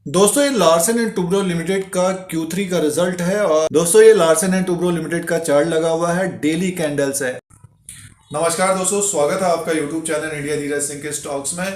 दोस्तों ये Larsen and Toubro limited का Q3 का रिजल्ट है। और दोस्तों ये लार्सन एंड टुब्रो लिमिटेड का चार्ट लगा हुआ है, डेली कैंडल्स है। नमस्कार दोस्तों, स्वागत है आपका YouTube channel India Dheeraj Singh के स्टॉक्स में।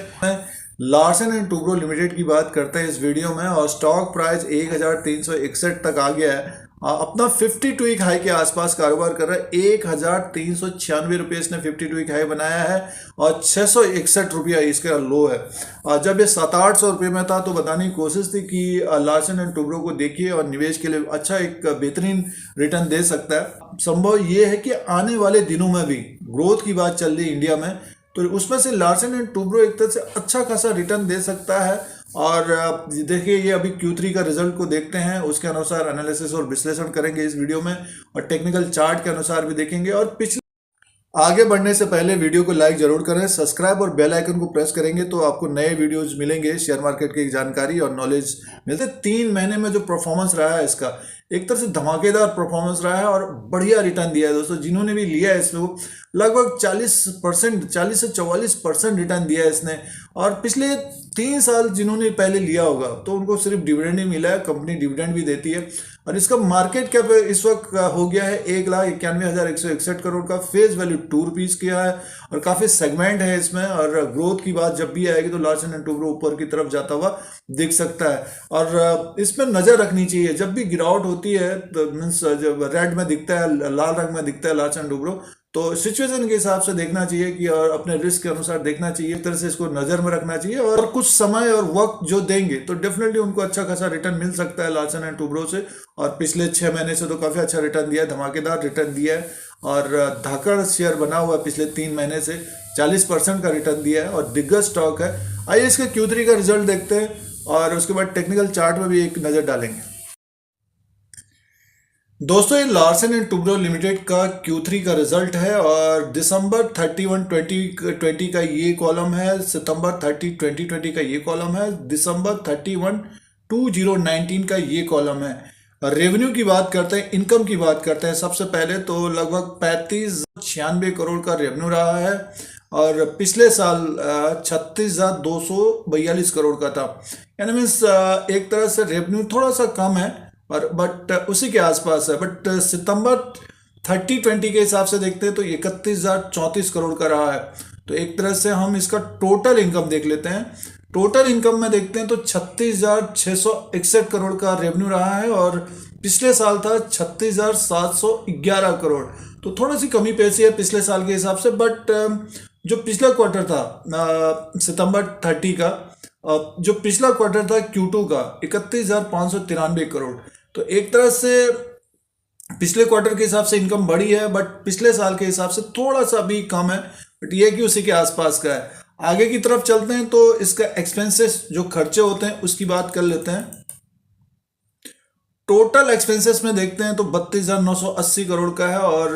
लार्सन एंड टुब्रो लिमिटेड की बात करते हैं इस वीडियो में। और स्टॉक प्राइस 1361 तक आ गया है। अपना 52 वीक हाई के आसपास कारोबार कर रहा है। 1396 रुपये इसने 52 वीक हाई बनाया है और 661 रुपया इसका लो है। और जब ये 700-800 रुपये में था तो बताने की कोशिश थी कि लार्सन एंड टुब्रो को देखिए और निवेश के लिए अच्छा एक बेहतरीन रिटर्न दे सकता है। संभव ये है कि आने वाले दिनों में भी ग्रोथ की बात चल रही है इंडिया में, तो उसमें से लार्सन एंड टुब्रो एक तरह से अच्छा खासा रिटर्न दे सकता है। और देखिए ये अभी Q3 का रिजल्ट को देखते हैं, उसके अनुसार एनालिसिस और विश्लेषण करेंगे इस वीडियो में और टेक्निकल चार्ट के अनुसार भी देखेंगे। और पिछले आगे बढ़ने से पहले वीडियो को लाइक जरूर करें, सब्सक्राइब और बेल आइकन को प्रेस करेंगे तो आपको नए वीडियोज मिलेंगे, शेयर मार्केट की जानकारी और नॉलेज मिलते। 3 महीने में जो परफॉर्मेंस रहा है इसका एक तरह से धमाकेदार परफॉर्मेंस रहा है और बढ़िया रिटर्न दिया है। दोस्तों जिन्होंने भी लिया है इसमें लगभग 40% 40 से 44% रिटर्न दिया है इसने। और पिछले 3 साल जिन्होंने पहले लिया होगा तो उनको सिर्फ डिविडेंड ही मिला है, कंपनी डिविडेंड भी देती है। और इसका मार्केट कैप इस वक्त हो गया है 1,91,161 करोड़ का। फेस वैल्यू 2 रुपीज़ किया है और काफ़ी सेगमेंट है इसमें। और ग्रोथ की बात जब भी आएगी तो लार्सन एंड टुब्रो ऊपर की तरफ जाता हुआ दिख सकता है। और इसमें नज़र रखनी चाहिए, जब भी गिरावट होती है तो मीन्स जब रेड में दिखता है, लाल रंग में दिखता है लार्सन एंड टुब्रो, तो सिचुएशन के हिसाब से देखना चाहिए कि और अपने रिस्क के अनुसार देखना चाहिए। एक तरह से इसको नज़र में रखना चाहिए और कुछ समय और वक्त जो देंगे तो डेफिनेटली उनको अच्छा खासा रिटर्न मिल सकता है लार्सन एंड टुब्रो से। और पिछले 6 महीने से तो काफ़ी अच्छा रिटर्न दिया है, धमाकेदार रिटर्न दिया है। और धाकड़ शेयर बना हुआ है, पिछले 3 महीने से 40% का रिटर्न दिया है और दिग्गज स्टॉक है। आइए इसके Q3 का रिजल्ट देखते हैं और उसके बाद टेक्निकल चार्ट में भी एक नज़र डालेंगे। दोस्तों ये लार्सन एंड टुब्रो लिमिटेड का Q3 का रिजल्ट है। और दिसंबर 31 2020 का ये कॉलम है, सितंबर 30 2020 का ये कॉलम है, दिसंबर 31 2019 का ये कॉलम है। रेवेन्यू की बात करते हैं, इनकम की बात करते हैं। सबसे पहले तो लगभग 3596 करोड़ का रेवेन्यू रहा है और पिछले साल 36,242 करोड़ का था। यानी मीन्स एक तरह से रेवेन्यू थोड़ा सा कम है और बट उसी के आसपास है। बट सितंबर 30-20 के हिसाब से देखते हैं तो 31,034 करोड़ का रहा है। तो एक तरह से हम इसका टोटल इनकम देख लेते हैं। टोटल इनकम में देखते हैं तो 36,661 करोड़ का रेवेन्यू रहा है और पिछले साल था 36,711 करोड़। तो थोड़ी सी कमी पेशी है पिछले साल के हिसाब से। बट जो पिछला क्वार्टर था सितंबर 30 का, जो पिछला क्वार्टर था Q2 का 31,593 करोड़। तो एक तरह से पिछले क्वार्टर के हिसाब से इनकम बढ़ी है बट पिछले साल के हिसाब से थोड़ा सा भी कम है। बट ये कि उसी के आसपास का है। आगे की तरफ चलते हैं तो इसका एक्सपेंसेस जो खर्चे होते हैं उसकी बात कर लेते हैं। टोटल एक्सपेंसेस में देखते हैं तो 32,980 करोड़ का है और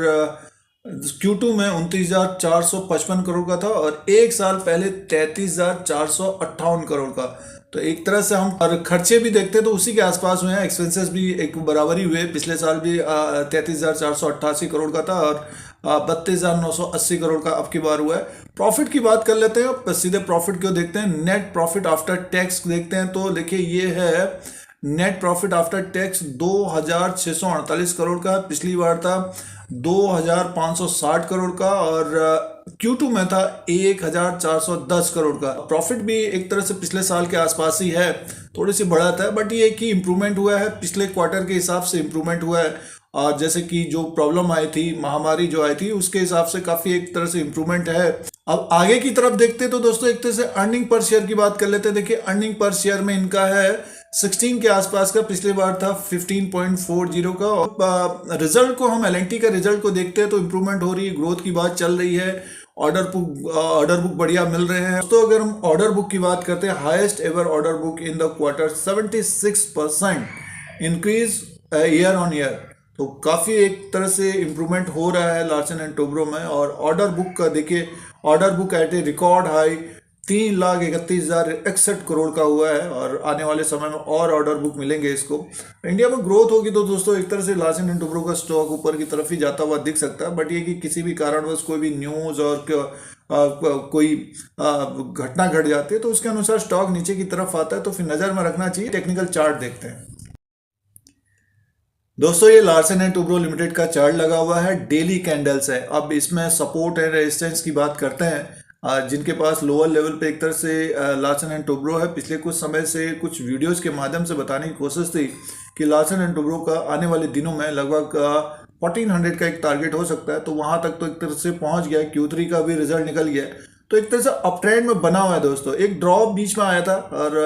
Q2 में 29,455 करोड़ का था और एक साल पहले 33,458 करोड़ का। तो एक तरह से हम और खर्चे भी देखते हैं तो उसी के आसपास हुए हैं। एक्सपेंसेस भी एक बराबर ही हुए, पिछले साल भी 33,488 करोड़ का था और 32,980 करोड़ का अब की बार हुआ है। प्रॉफिट की बात कर लेते हैं, सीधे प्रॉफिट क्यों देखते हैं। नेट प्रॉफिट आफ्टर टैक्स देखते हैं तो देखिए ये है net profit after tax 2,648 crore का। पिछली बार था 2,560 करोड़ का और Q2 में था 1,410 करोड़ का। प्रॉफिट भी एक तरह से पिछले साल के आसपास ही है, थोड़ी सी बढ़त है बट ये कि इम्प्रूवमेंट हुआ है, पिछले क्वार्टर के हिसाब से इम्प्रूवमेंट हुआ है। और जैसे कि जो प्रॉब्लम आई थी, महामारी जो आई थी, उसके हिसाब से काफ़ी एक तरह से इम्प्रूवमेंट है। अब आगे की तरफ देखते हैं तो दोस्तों एक तरह से अर्निंग पर शेयर की बात कर लेते हैं। देखिए अर्निंग पर शेयर में इनका है 16 के आसपास का, पिछली बार था 15.40 का। और रिजल्ट को हम L&T का रिजल्ट को देखते हैं तो इम्प्रूवमेंट हो रही है, ग्रोथ की बात चल रही है, ऑर्डर बुक बढ़िया मिल रहे हैं। तो अगर हम ऑर्डर बुक की बात करते हैं, highest ever order book in the quarter, 76% increase year on year. तो काफ़ी एक तरह से इम्प्रूवमेंट हो रहा है लार्सन एंड टुब्रो में। और ऑर्डर बुक का देखिए, ऑर्डर बुक एट ए रिकॉर्ड हाई 3,31,061 करोड़ का हुआ है और आने वाले समय में और ऑर्डर बुक मिलेंगे इसको। इंडिया में ग्रोथ होगी तो दोस्तों एक तरह से लार्सन एंड टुब्रो का स्टॉक ऊपर की तरफ ही जाता हुआ दिख सकता है। बट ये कि किसी भी कारणवश कोई भी न्यूज़ और कोई घटना घट जाती है तो उसके अनुसार स्टॉक नीचे की तरफ आता है, तो फिर नज़र में रखना चाहिए। टेक्निकल चार्ट देखते हैं दोस्तों। ये लार्सन एंड टुब्रो लिमिटेड का चार्ट लगा हुआ है, डेली कैंडल्स है। अब इसमें सपोर्ट एंड रेजिस्टेंस की बात करते हैं। जिनके पास लोअर लेवल पे एक तरह से लार्सन एंड टुब्रो है, पिछले कुछ समय से कुछ वीडियोस के माध्यम से बताने की कोशिश थी कि लार्सन एंड टुब्रो का आने वाले दिनों में लगभग 1400 का एक टारगेट हो सकता है, तो वहां तक तो एक तरह से पहुंच गया। Q3 का भी रिजल्ट निकल गया, तो एक तरह से अप ट्रेंड में बना हुआ है दोस्तों। एक ड्रॉप बीच में आया था और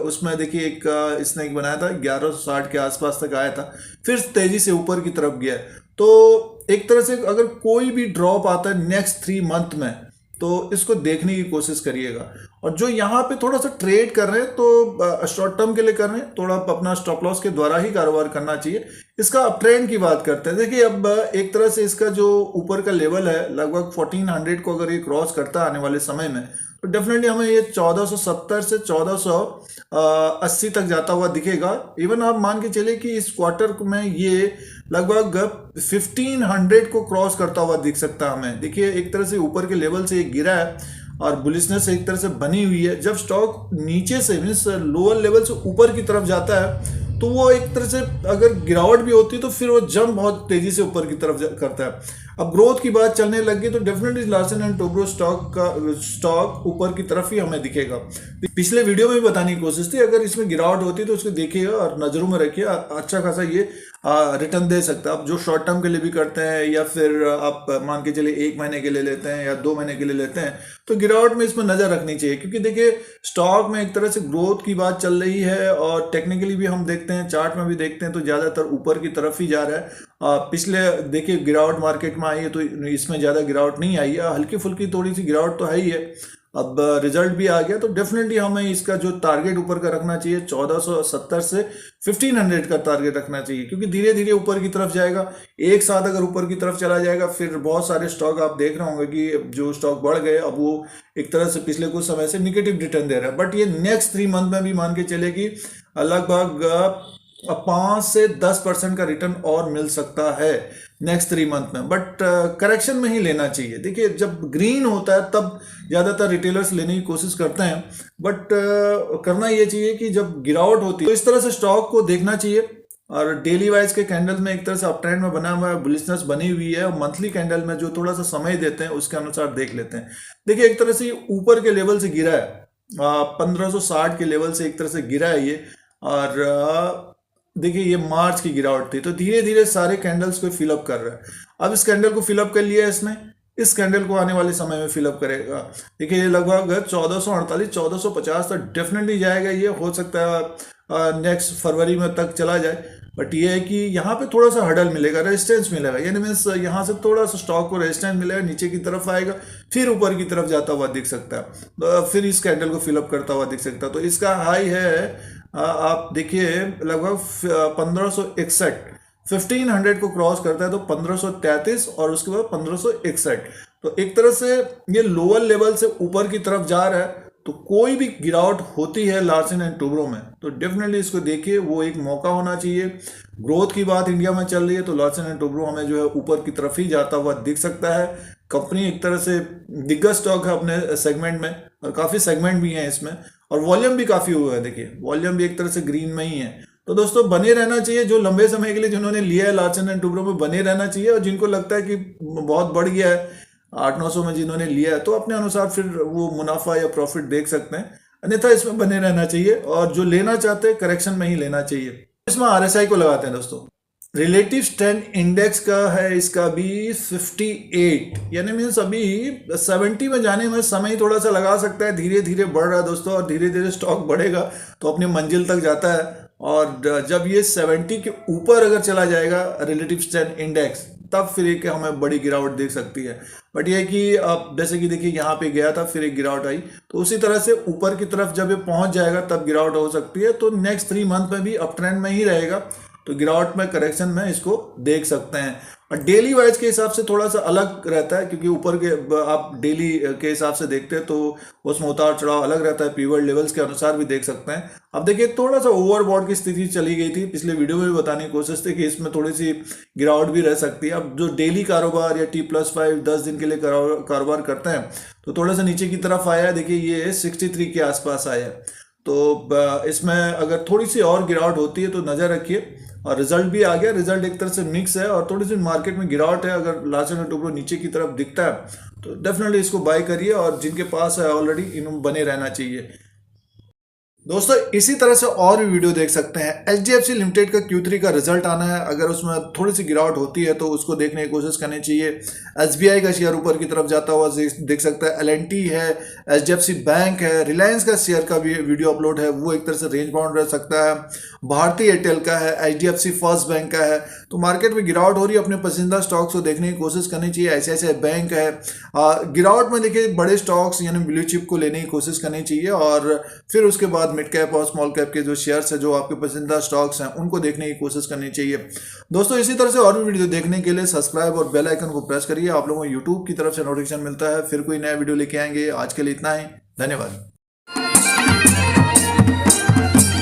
उसमें देखिए एक इसने एक बनाया था 1160 के आसपास तक आया था, फिर तेजी से ऊपर की तरफ गया। तो एक तरह से अगर कोई भी ड्रॉप आता है नेक्स्ट 3 मंथ में तो इसको देखने की कोशिश करिएगा। और जो यहाँ पे थोड़ा सा ट्रेड कर रहे हैं तो शॉर्ट टर्म के लिए कर रहे हैं, थोड़ा अपना स्टॉप लॉस के द्वारा ही कारोबार करना चाहिए। इसका अप ट्रेंड की बात करते हैं, देखिए अब एक तरह से इसका जो ऊपर का लेवल है लगभग 1400 को अगर ये क्रॉस करता है आने वाले समय में, तो डेफिनेटली हमें ये 1470 से 1480 तक जाता हुआ दिखेगा। इवन आप मान के चले कि इस क्वार्टर में ये लगभग 1500 को क्रॉस करता हुआ दिख सकता है हमें। देखिए एक तरह से ऊपर के लेवल से एक गिरा है और बुलिशनेस एक तरह से बनी हुई है। जब स्टॉक नीचे से मीन्स लोअर लेवल से ऊपर की तरफ जाता है तो वो एक तरह से अगर गिरावट भी होती है तो फिर वो जंप बहुत तेजी से ऊपर की तरफ करता है। अब ग्रोथ की बात चलने लगी तो definitely Larsen and Toubro stock ऊपर की तरफ ही हमें दिखेगा। पिछले वीडियो में भी बताने की कोशिश थी, अगर इसमें गिरावट होती है तो उसको देखिएगा और नजरों में रखिए, अच्छा खासा ये रिटर्न दे सकता है। आप जो शॉर्ट टर्म के लिए भी करते हैं या फिर आप मान के चलिए 1 महीने के लिए लेते हैं या 2 महीने के लिए लेते हैं, तो गिरावट में इसमें नजर रखनी चाहिए। क्योंकि देखिए स्टॉक में एक तरह से ग्रोथ की बात चल रही है और टेक्निकली भी हम देखते हैं, चार्ट में भी देखते हैं तो ज्यादातर ऊपर की तरफ ही जा रहा है। पिछले देखिए गिरावट मार्केट में आई है तो इसमें ज्यादा गिरावट नहीं आई है, हल्की फुल्की थोड़ी सी गिरावट तो है ही है। अब रिजल्ट भी आ गया तो डेफिनेटली हमें इसका जो टारगेट ऊपर का रखना चाहिए 1470 से 1500 का टारगेट रखना चाहिए, क्योंकि धीरे धीरे ऊपर की तरफ जाएगा। एक साथ अगर ऊपर की तरफ चला जाएगा फिर बहुत सारे स्टॉक आप देख रहे होंगे कि जो स्टॉक बढ़ गए अब वो एक तरह से पिछले कुछ समय से निगेटिव रिटर्न दे रहा है। बट ये नेक्स्ट 3 मंथ में भी मान के चले कि लगभग 5 से 10% का रिटर्न और मिल सकता है नेक्स्ट 3 मंथ में। बट करेक्शन में ही लेना चाहिए। देखिए जब ग्रीन होता है तब ज़्यादातर रिटेलर्स लेने की कोशिश करते हैं, बट करना ये चाहिए कि जब गिरावट होती है तो इस तरह से स्टॉक को देखना चाहिए। और डेली वाइज के कैंडल में एक तरह से अप ट्रेंड में बना हुआ है, बुलिशनेस बनी हुई है, और मंथली कैंडल में जो थोड़ा सा समय देते हैं उसके अनुसार देख लेते हैं। देखिए एक तरह से ऊपर के लेवल से गिरा है, 1560 के लेवल से एक तरह से गिरा है ये। और देखिए ये मार्च की गिरावट थी, तो धीरे धीरे सारे कैंडल्स को फिलअप कर रहा है। अब इस कैंडल को फिलअप कर लिया है इसने, इस कैंडल को आने वाले समय में फिलअप करेगा। देखिए ये लगभग 1448 1450 तक डेफिनेटली जाएगा। ये हो सकता है नेक्स्ट फरवरी में तक चला जाए। बट ये है कि यहाँ पे थोड़ा सा हडल मिलेगा, रेजिस्टेंस मिलेगा, यानी मीन्स यहाँ से थोड़ा सा स्टॉक को रेजिस्टेंस मिलेगा, नीचे की तरफ आएगा, फिर ऊपर की तरफ जाता हुआ दिख सकता है, फिर इस कैंडल को फिलअप करता हुआ दिख सकता है। तो इसका हाई है आप देखिए लगभग 1561, 1500 को क्रॉस करता है तो 1533 और उसके बाद 1561। तो एक तरह से ये लोअर लेवल से ऊपर की तरफ जा रहा है। तो कोई भी गिरावट होती है लार्सन एंड टुब्रो में तो डेफिनेटली इसको देखिए, वो एक मौका होना चाहिए। ग्रोथ की बात इंडिया में चल रही है तो लार्सन एंड टुब्रो हमें जो है ऊपर की तरफ ही जाता हुआ दिख सकता है। कंपनी एक तरह से दिग्गज स्टॉक है अपने सेगमेंट में, और काफ़ी सेगमेंट भी हैं इसमें, और वॉल्यूम भी काफ़ी हुआ है। देखिए वॉल्यूम भी एक तरह से ग्रीन में ही है। तो दोस्तों बने रहना चाहिए, जो लंबे समय के लिए जिन्होंने लिया है लार्सन एंड टुब्रो में बने रहना चाहिए, और जिनको लगता है कि बहुत बढ़ गया है 800-900 में जिन्होंने लिया है तो अपने अनुसार फिर वो मुनाफा या प्रॉफिट देख सकते हैं, अन्यथा इसमें बने रहना चाहिए। और जो लेना चाहते हैं करेक्शन में ही लेना चाहिए। इसमें RSI को लगाते हैं दोस्तों, रिलेटिव स्ट्रेंथ इंडेक्स का है इसका भी 58, यानी मीन्स अभी 70 में जाने में समय थोड़ा सा लगा सकता है। धीरे धीरे बढ़ रहा है दोस्तों, और धीरे धीरे स्टॉक बढ़ेगा तो अपनी मंजिल तक जाता है। और जब ये 70 के ऊपर अगर चला जाएगा रिलेटिव स्ट्रेंथ इंडेक्स, तब फिर एक हमें बड़ी गिरावट देख सकती है। बट ये कि अब जैसे कि देखिए यहाँ पे गया था फिर एक गिरावट आई, तो उसी तरह से ऊपर की तरफ जब ये पहुंच जाएगा तब गिरावट हो सकती है। तो नेक्स्ट 3 मंथ में भी अप ट्रेंड में ही रहेगा, तो गिरावट में करेक्शन में इसको देख सकते हैं। और डेली वाइज के हिसाब से थोड़ा सा अलग रहता है, क्योंकि ऊपर के आप डेली के हिसाब से देखते हैं तो उसमें उतार चढ़ाव अलग रहता है, पीवट लेवल्स के अनुसार भी देख सकते हैं। अब देखिए थोड़ा सा ओवरबॉट की स्थिति चली गई थी, पिछले वीडियो में भी बताने की कोशिश थी कि इसमें थोड़ी सी गिरावट भी रह सकती है। अब जो डेली कारोबार या T+5 10 दिन के लिए कारोबार करते हैं तो थोड़ा सा नीचे की तरफ आया है। देखिए ये 63 के आसपास आया है, तो इसमें अगर थोड़ी सी और गिरावट होती है तो नज़र रखिए। और रिजल्ट भी आ गया, रिजल्ट एक तरह से मिक्स है और थोड़ी सी मार्केट में गिरावट है। अगर लार्सन एंड टुब्रो नीचे की तरफ दिखता है तो डेफिनेटली इसको बाय करिए, और जिनके पास है ऑलरेडी इन्हों बने रहना चाहिए। दोस्तों इसी तरह से और भी वीडियो देख सकते हैं। HDFC लिमिटेड का Q3 का रिजल्ट आना है, अगर उसमें थोड़ी सी गिरावट होती है तो उसको देखने की कोशिश करनी चाहिए। SBI का शेयर ऊपर की तरफ जाता हुआ देख सकता है, LNT है, HDFC बैंक है, रिलायंस का शेयर का भी वीडियो अपलोड है, वो एक तरह से रेंज बाउंड रह सकता है। भारतीय एयरटेल का है, HDFC फर्स्ट बैंक का है। तो मार्केट में गिरावट हो रही है, अपने पसंदीदा स्टॉक्स को देखने की कोशिश करनी चाहिए। ICICI बैंक है, गिरावट में देखिए बड़े स्टॉक्स यानी ब्लू चिप को लेने की कोशिश करनी चाहिए, और फिर उसके बाद मिड कैप और स्मॉल कैप के जो शेयर्स है, जो आपके पसंदीदा स्टॉक्स हैं, उनको देखने की कोशिश करनी चाहिए। दोस्तों इसी तरह से और भी वीडियो देखने के लिए सब्सक्राइब और बेल आइकन को प्रेस करिए। आप लोगों को यूट्यूब की तरफ से नोटिफिकेशन मिलता है। फिर कोई नया वीडियो लेके आएंगे। आज के लिए इतना ही, धन्यवाद।